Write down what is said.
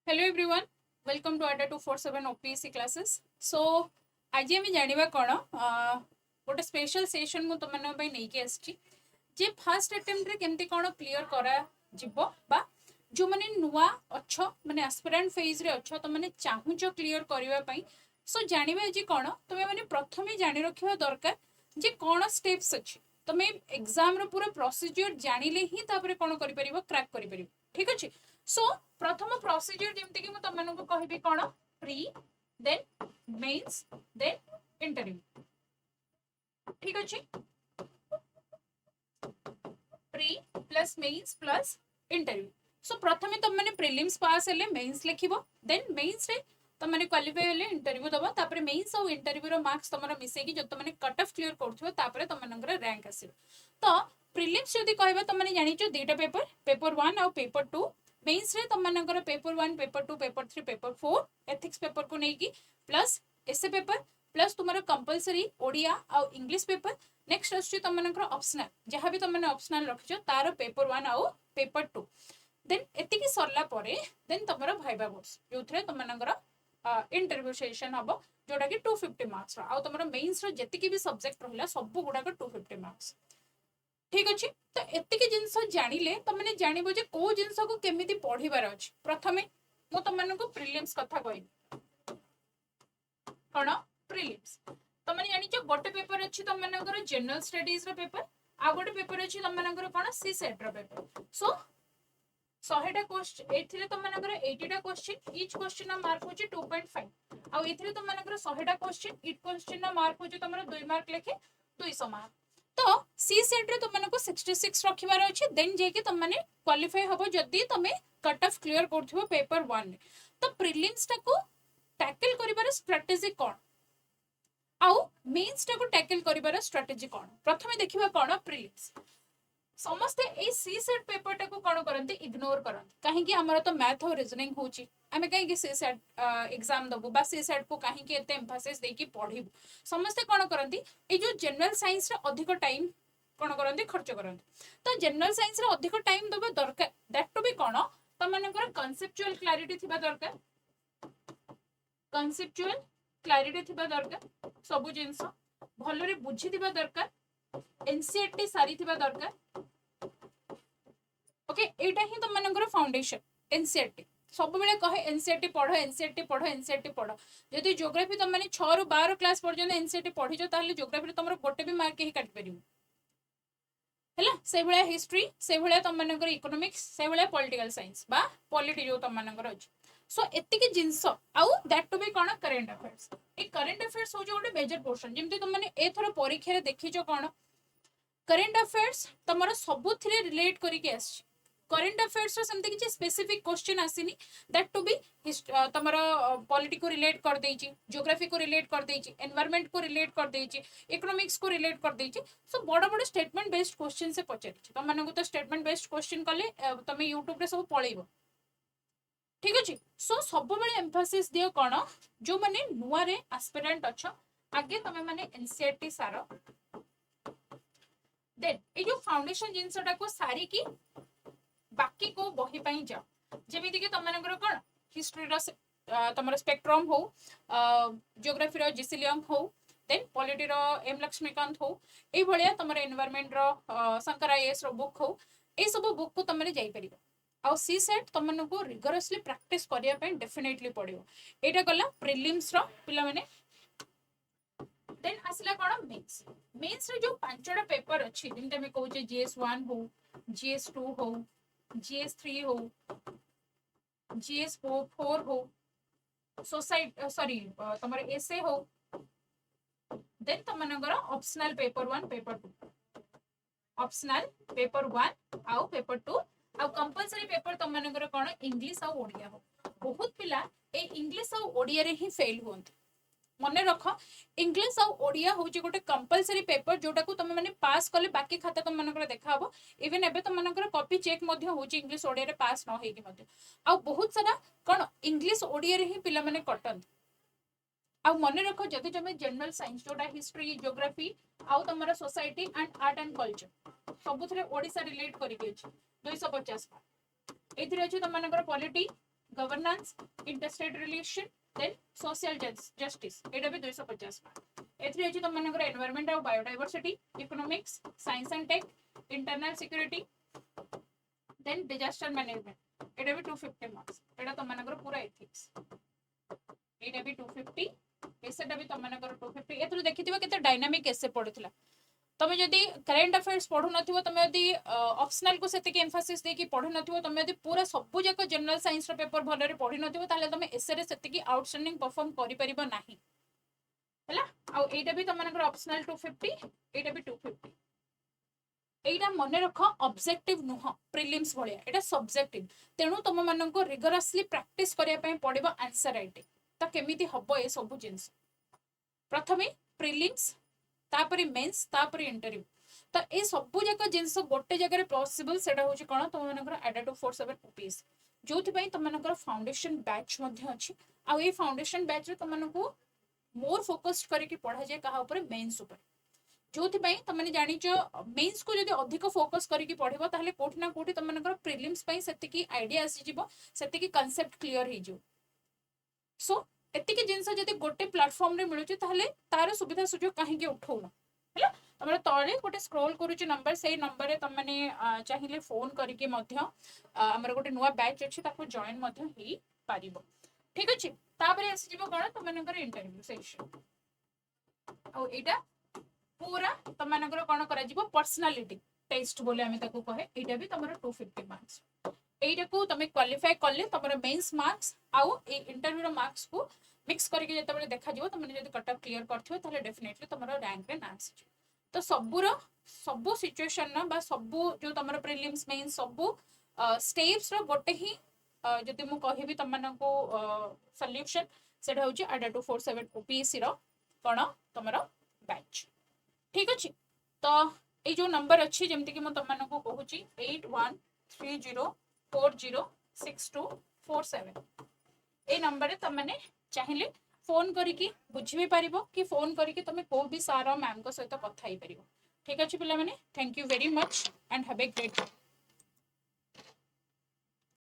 Hello everyone, welcome to ADA 247 OPEC classes. So आज आम जाना कौन गोटे स्पेशल सेशन मुझे तुम नहीं आसी जे फास्ट अटेम्प्ट रे केमती कौन क्लियर करा जिवो बा जो माने नुआ अच्छ माने एस्पिरेंट फेज रे अच्छ तो माने चाहूच क्लियर करबा पई सो जानिबा जे कौन तुमे माने प्रथमे जानि रखिबा दरकार जे कौन स्टेप्स अछि तुमे एग्जाम रो पूरा प्रोसीजर जानिले ही तापरे कौन करि परिबो क्रैक करि परिबो ठीक अछि सो प्रथम प्रोसीजर जेमति कि तुम मानक कहबी कौन pre then mains then interview ठीक अछि pre plus mains plus interview so प्रथमे तुम माने प्रीलिम्स पास हेले मेंस लिखिबो देन मेंस रे तुम माने क्वालिफाई हेले इंटरव्यू दबो तापर मेंस और इंटरव्यू रो मार्क्स तुमरा मिसे कि जो तुम माने कट ऑफ क्लियर करथुबो तापर तुम मानकर रैंक आसीबो तो प्रीलिम्स जदी कहबा तुम माने जानि छ दुईटा पेपर पेपर 1 और पेपर 2 मेंस रे तुम मानकर paper 1 paper 2 paper 3 paper 4 ethics paper को नेकी प्लस एसे पेपर प्लस तुमरा कंपलसरी ओडिया और इंग्लिश पेपर नेक्स्ट आछी तुम मानकर ऑप्शनल जहां भी तुम माने ऑप्शनल रखियो तार पेपर 1 और पेपर 2 देन एतिकी सरला परे देन तुमरा भाइबा कोर्स जोथरे तुम मानकर इंटरव्यू सेशन हबो जोटा कि 250 मार्क्स रो आ तुमरा मेंस रो जतिकी भी सब्जेक्ट रहला सब गुडा को 250 मार्क्स ठीक अच्छे तो एतिक जिनस जानिले तुमने जानबो जे को जिनस को केमिति पढिबार अछि प्रथमे मो तुमनको प्रीलिम्स कथा कहबी कोन प्रीलिम्स तुमने जानि छ गोटे पेपर अछि तुमनकर जनरल स्टडीज रो पेपर आ गोटे पेपर अछि तुमनकर कोन सी सेट रो पेपर सो 100टा क्वेश्चन एथिरे तुमनकर 80टा क्वेश्चन ईच क्वेश्चन रो मार्क होछि 2.5 आ एथिरे तुमनकर 100टा क्वेश्चन ईच क्वेश्चन रो मार्क होछि तुमरा 2 मार्क लेखे 200 मार्क तो सी सेट रे तुमनको 66 रखिबार अछि देन जे कि तुम माने क्वालिफाई हबो जदी तुमे कट ऑफ क्लियर करथबो पेपर 1 रे तो प्रीलिम्स टा को टैकल करिबार स्ट्रेटजी कोन आउ मेंस टा को टैकल करिबार स्ट्रेटजी कोन प्रथमे देखिबा कोन प्रीलिम्स समस्ते ए सी सेट पेपर टा को कोन करंती इग्नोर करंती काहे कि हमर तो मैथ और रीजनिंग होची आमे काहे कि सी सेट एग्जाम दबो बा सी सेट को काहे कि एते एम्फासिस दे कि पढिबो समस्ते कोन करंती ए जो जनरल साइंस रे अधिक टाइम कोन करंती खर्च करंती तो जनरल साइंस रे अधिक टाइम दबो दरकार दैट टू बी कोन त मानकर कॉन्सेप्चुअल क्लैरिटी थिबा दरकार कॉन्सेप्चुअल क्लैरिटी थिबा दरकार सब जिंस भलो रे बुझी थिबा दरकार एनसीईआरटी सारी थिबा दरकार ओके एटा ही तुम मानकर फाउंडेशन एनसीईआरटी सब बेले कहे एनसीईआरटी पढ़ो एनसीईआरटी पढ़ो एनसीईआरटी पढ़ो जदि ज्योग्राफी तुम माने 6 रु 12 क्लास पर्यंत एनसीईआरटी पढ़िजो ताले ज्योग्राफी तुमर गोटे भी मार्क ही काट परिबो हैला से भले हिस्ट्री से भले तुम मानकर इकोनॉमिक्स से भले पॉलिटिकल साइंस बा पॉलिटी जो तुम मानकर अछि सो एतिके जिंस आउ दैट टू बी कोन करंट अफेयर्स ए करंट अफेयर्स हो जो गोटे मेजर पोर्शन जेमति तुम माने एथरो परीक्षा रे देखिजो कोन करंट अफेयर्स तमरा सबुथिरे रिलेट करिके आछि करंट अफेयर्स रो सेमते किछि स्पेसिफिक क्वेश्चन आसीनी दैट टू बी तमरा पॉलिटी को रिलेट कर देछि ज्योग्राफी को रिलेट कर देछि एनवायरनमेंट को रिलेट कर देछि इकोनॉमिक्स को रिलेट कर देछि सो बड़ बड़ स्टेटमेंट बेस्ड क्वेश्चन से पचारि तम मानको तो स्टेटमेंट बेस्ड क्वेश्चन कले तमे YouTube रे सब पळेइबो ठीक अछि सो सब बेले एम्फासिस दियो कोन जो माने नुवा रे एस्पिरेंट अछ आगे तमे माने एनसीईआरटी सारो देन ए जो फाउंडेशन जिंसटा को सारी की बाकी को बही पई जाओ जेमिति कि तमनकर कोन हिस्ट्री रो तमर स्पेक्ट्रम हो ज्योग्राफी रो जिसिलियम हो देन पॉलिटी रो एम लक्ष्मीकांत हो ए भलिया तमर एनवायरनमेंट रो शंकर आईएएस रो बुक हो ए सब बुक को तमने जाई परिबो आ सी सेट तमनको रिगरसली प्रैक्टिस करिया पई डेफिनेटली पड़िबो एटा गला प्रीलिम्स रो पिला माने देन आसला कोन मेंस मेंस रे जो पांचटा पेपर अछि जिनते में कहू जे जीएस 1 हो जीएस 2 हो जीएस 3 हो जीएस 4 हो सोसाइटी सॉरी तमर एसए हो देन तमनगर optional paper 1 paper 2 optional paper 1 आउ पेपर 2 आउ कंपलसरी पेपर तमनगर कोन इंग्लिश आउ ओडिया हो बहुत पिला ए इंग्लिश आउ ओडिया रे ही फेल होंत मन रख इंग्लिश और ओडिया हूँ गोटे कंपलसरी पेपर जोटा को तुम मैंने पास कले बाकी खाता तुम मनकर देखा हम इवन एबे तुम मनकर कॉपी चेक इंग्लिश ओडिया रे पास न होइकी आ बहुत सारा कौन इंग्लिश ओडिया रे ही पिला माने कटन आ मन रख जदि तुम जनरल साइंस जोटा हिस्ट्री ज्योग्राफी आउ तुम society and art and culture सबुथिरे ओडिसा रिलेट करिके अछि 250 एथिरे अछि तुम मनकर polity governance, interstate relation, then social justice एटा भी 250 मार्क। एथरे अछि तुम मनकर एनवायरनमेंट और biodiversity, economics, science and tech, internal security, then disaster management एटा भी 250 मार्क्स। एटा तुम मनकर पूरा एथिक्स एटा भी 250, एसेटा भी तुम मनकर 250। एथरो देखिथिबो केते डायनामिक एसे पढितला। तमे जदि करेंट अफेयर्स पढु नथिबो, तमे जदि ऑप्शनल को सेते के एम्फासिस दे कि पढु नथिबो, तमे जदि पूरा सब जाक जनरल साइंस रो पेपर भलरे पढि नथिबो, ताले तमे एसे रे सेते की आउटस्टैंडिंग परफॉर्म करि परिबो नाही हैला। आ एटा भी तुम मनकर ऑप्शनल 250, एटा भी 250। एटा मने रख ऑब्जेक्टिव नुह प्रीलिम्स भलिया, एटा सब्जेक्टिव। तेनु तुम मननको रिगरसली प्रैक्टिस करिया पय पडिबो आंसर राइटिंग। त केमिति हबो ए सब जिंस? प्रथमे प्रीलिम्स, तापरे मेंस, तापरे इंटरव्यू। तो ए सब जाक जिंस गोटे जगह पॉसिबल सेटा होची कोन तुम मनकर ADA 247 ओपीएस, जोथि पय तुम मनकर फाउंडेशन बैच मध्ये अछि। आ ए फाउंडेशन बैच रे तुम मनको मोर फोकस्ड करके पढ़ा जाए कहा ऊपर, मेंस ऊपर। जोथि पय तुम माने जानि छ मेंस को जदि अधिक फोकस करके पढिबो, ताहले कोठी ना कोठी तुम मनकर प्रीलिम्स पय सेति की आईडिया आसी जिवो, सेति की कांसेप्ट क्लियर हे जो। सो एतिके जिंस जदि गोटे प्लेटफॉर्म रे मिलुची, ताहले तार सुविधा सुजोग काहे के उठौना हैला। तमरे तळे गोटे स्क्रॉल करूची नंबर, सेही नंबर रे तुम माने चाहिले फोन करके मध्य हमर गोटे नुवा बैच अछि, ताको जॉइन मध्य हेई पारिबो। ठीक अछि। तापरे आसी जिवो कोन तुम मनकर इंटरव्यू सेशन। आ एटा पूरा तुम मनकर कोन करा जिवो, पर्सनालिटी टेस्ट बोले आमे ताको कहे। एटा भी तमरो 250 मार्क्स। एटा को तमे क्वालिफाई करले तमरो मेंस मार्क्स आउ ए इंटरव्यू रो मार्क्स को मिक्स करके जते बेले देखा जिवो, तुम जदि कट ऑफ क्लियर करथियो, ताले डेफिनेटली तमरो रैंक रे ना आसी जिवो। तो सबु सिचुएशन ना बा सबु जो तमरो प्रीलिम्स मेंस सबु स्टेप्स रो गोटे ही जदि मु कहिबी तुम मानको सॉल्यूशन, सेटा होची ADA 247 ओपीएससी रो कोन तमरो बैच। ठीक अछि। तो ए जो नंबर अछि, जेमति कि मु तुम मानको कहूची 8130406247, ए नंबर रे तुम माने चाहिले फोन करिकी बुझी भी पारिबो, कि फोन करिकी तुम को भी सारा मैम को सहित कथा ही पारिबो। ठीक अछि पिला माने, thank you very much and have a great day.